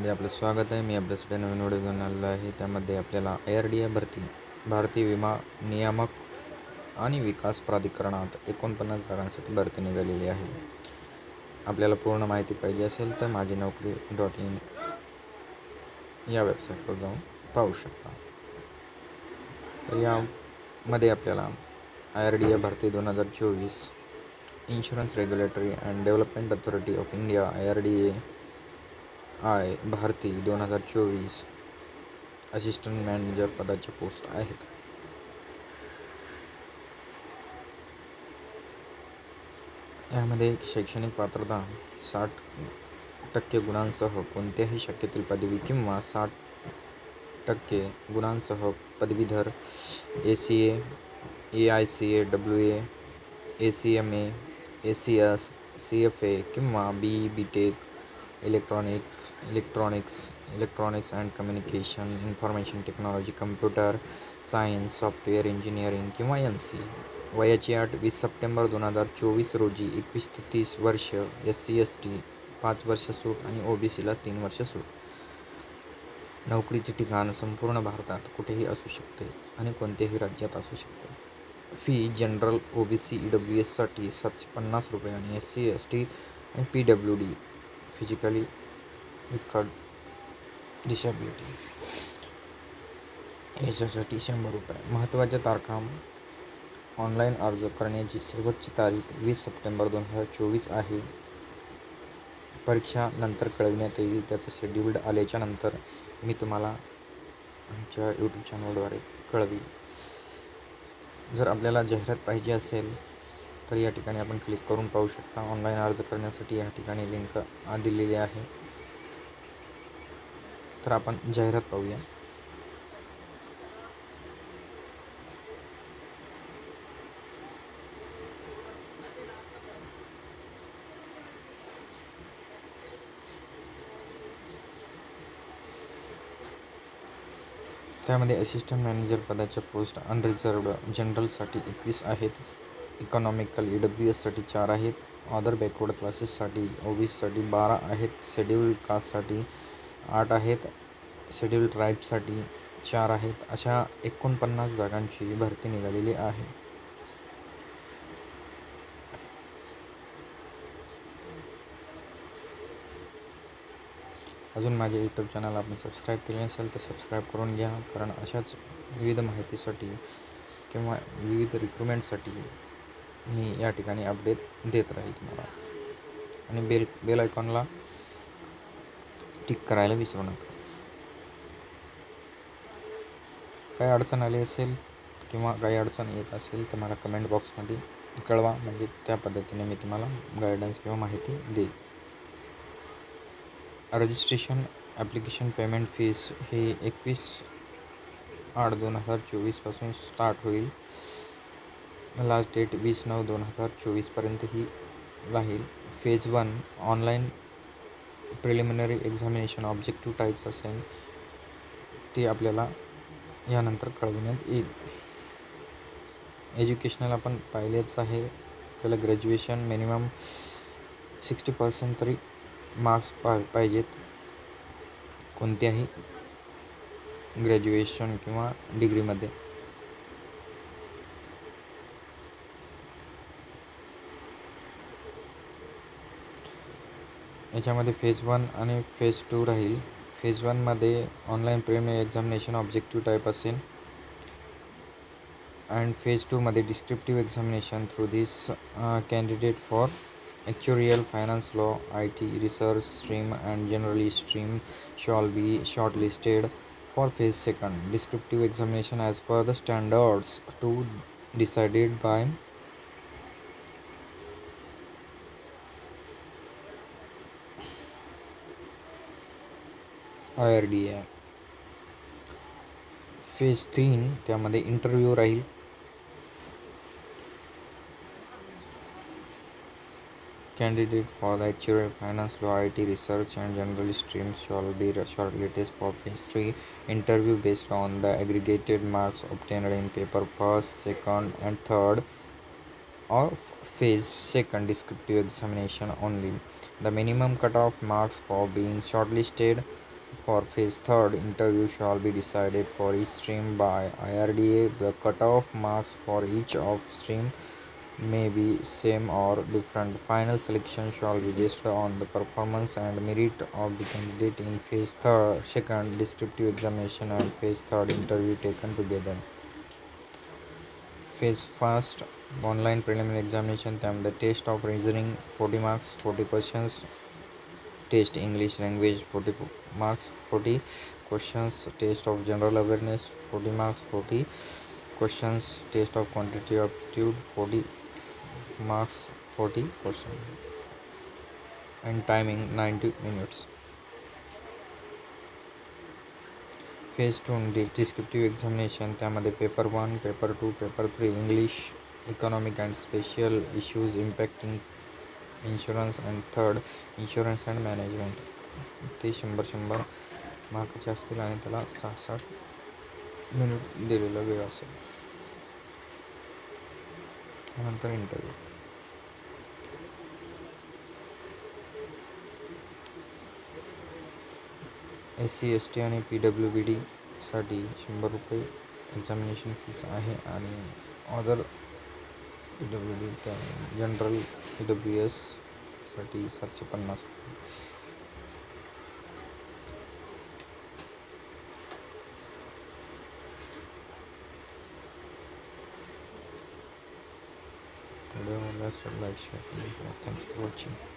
चॅनलमध्ये आपलं स्वागत आहे. मी आपल्यासाठी नवीन व्हिडिओ घेऊन आलेलो आहे. त्यामध्ये आपल्याला IRDA भरती, भारतीय विमा नियामक आणि विकास प्राधिकरणात 49 जागांसाठी भरती निघालेली आहे. आपल्याला पूर्ण माहिती पाहिजे असेल तर माझीनोकरी.in या वेबसाईटवर जाऊन पाहू शकता. तर यामध्ये आपल्याला IRDA भरती 2024, insurance regulatory and development authority of India IRDA भारती 2024 असिस्टंट मॅनेजर पदाच्या पोस्ट आहेत. यामध्ये शैक्षणिक पात्रता 60% गुणांसह कोणत्याही शाखेतील पदवी किंवा 60% गुणांसह पदवीधर ACA, AICAWA, ACMA, ACS, CFA किंवा BE BTech electronics and communication, information technology, computer science, software engineering किंवा NC. वयाची अट 20 सप्टेंबर 2024 रोजी 21 ते 30 वर्ष, SC ST 5 वर्ष सूट आणि OBCला 3 वर्ष सूट. नोकरीचे ठिकाण संपूर्ण भारतात कुठेही असू शकते आणि कोणत्याही राज्यात असू शकते. फी जनरल OBC EWS साठी 750 रुपये आणि SC ST आणि PWD फिजिकली विथ डिसॅबिलिटी याच्यासाठी 100 रुपये. महत्त्वाच्या तारखा: ऑनलाईन अर्ज करण्याची शेवटची तारीख 20 सप्टेंबर 2024 आहे. परीक्षा नंतर कळविण्यात येईल. त्याचं शेड्यूल्ड आल्याच्या नंतर मी तुम्हाला आमच्या यूट्यूब चॅनलद्वारे कळवी. जर आपल्याला जाहिरात पाहिजे असेल तर या ठिकाणी आपण क्लिक करून पाहू शकता. ऑनलाईन अर्ज करण्यासाठी या ठिकाणी लिंक दिलेली आहे. तर आपण जाहिरात पाहूया. त्यामध्ये असिस्टंट मॅनेजर पदाच्या पोस्ट अनरिझर्व्ड जनरलसाठी 21 आहेत, इकॉनॉमिकल EWS साठी 4 आहेत, अदर बॅकवर्ड क्लासेससाठी OBC साठी 12 आहेत, शेड्यूल्ड कास्टसाठी 8 आहेत, शेड्यूल्ड ट्राईबसाठी 4 आहेत. अशा 49 जागांची भरती निघालेली आहे. अजून माझे यूट्यूब चॅनल आपण सबस्क्राईब केले नसेल तर सबस्क्राईब करून घ्या, कारण अशाच विविध माहितीसाठी किंवा विविध रिक्रुटमेंटसाठी मी या ठिकाणी अपडेट देत राहील तुम्हाला. आणि बेल आयकॉनला टिक करायला विसरू नका. काही अडचण आली असेल किंवा काही अडचण येत असेल तर मला कमेंट बॉक्समध्ये कळवा, म्हणजे त्या पद्धतीने मी तुम्हाला गायडन्स किंवा माहिती देईल. रजिस्ट्रेशन ॲप्लिकेशन पेमेंट फीस हे 21/8/2024 पासून स्टार्ट होईल. लास्ट डेट 20/9/2024 पर्यंत ही राहील. Phase 1 online preliminary examination objective types असेल ते आपल्याला यानंतर कळविण्यात येईल. एज्युकेशनल आपण पाहिलेच आहे. आपल्याला ग्रॅज्युएशन मिनिमम 60% तरी मार्क्स पाहिजेत कोणत्याही ग्रॅज्युएशन किंवा डिग्रीमध्ये. याच्यामध्ये फेज 1 आणि फेज 2 राहील. फेज 1मध्ये online preliminary examination objective type असेल अँड फेज 2मध्ये descriptive examination through this candidate for Actuarial, Finance, Law, IT, Research stream and Generalist stream shall be shortlisted for phase 2. Descriptive examination as per the standards to decided by IRDA. Phase 3 त्यामध्ये interview राहील. Candidate for the Actuarial, Finance, Law, IT, Research and Generalist streams shall be shortlisted for phase 3 interview based on the aggregated marks obtained in paper 1st, 2nd and 3rd of phase 2 descriptive examination only. The minimum cutoff marks for being shortlisted For phase third, interview shall be decided for each stream by IRDA. The cutoff marks for each of stream may be same or different. Final selection shall be based on the performance and merit of the candidate in phase third, second descriptive examination and phase third interview taken together. Phase first, online preliminary examination त्यामध्ये test of reasoning 40 marks 40 questions, test English language 40 marks 40 questions, test of general awareness 40 marks 40 questions, test of quantitative aptitude 40 marks 40 questions, and timing 90 minutes. Phase 2 descriptive examination त्यामध्ये paper 1 paper 2 paper 3 English economic and special issues impacting insurance and third insurance and management. ते 100 मार्काचे असतील आणि त्याला 60 minute दिलेला वेळ असेल. त्यानंतर interview. SC ST आणि PWBDसाठी 100 रुपये एक्झामिनेशन फीस आहे आणि अदर PWD त्या जनरल EWS साठी 750 रुपये. व्हिडिओ आवडला तर लाईक शेअर करा. Thanks for watching.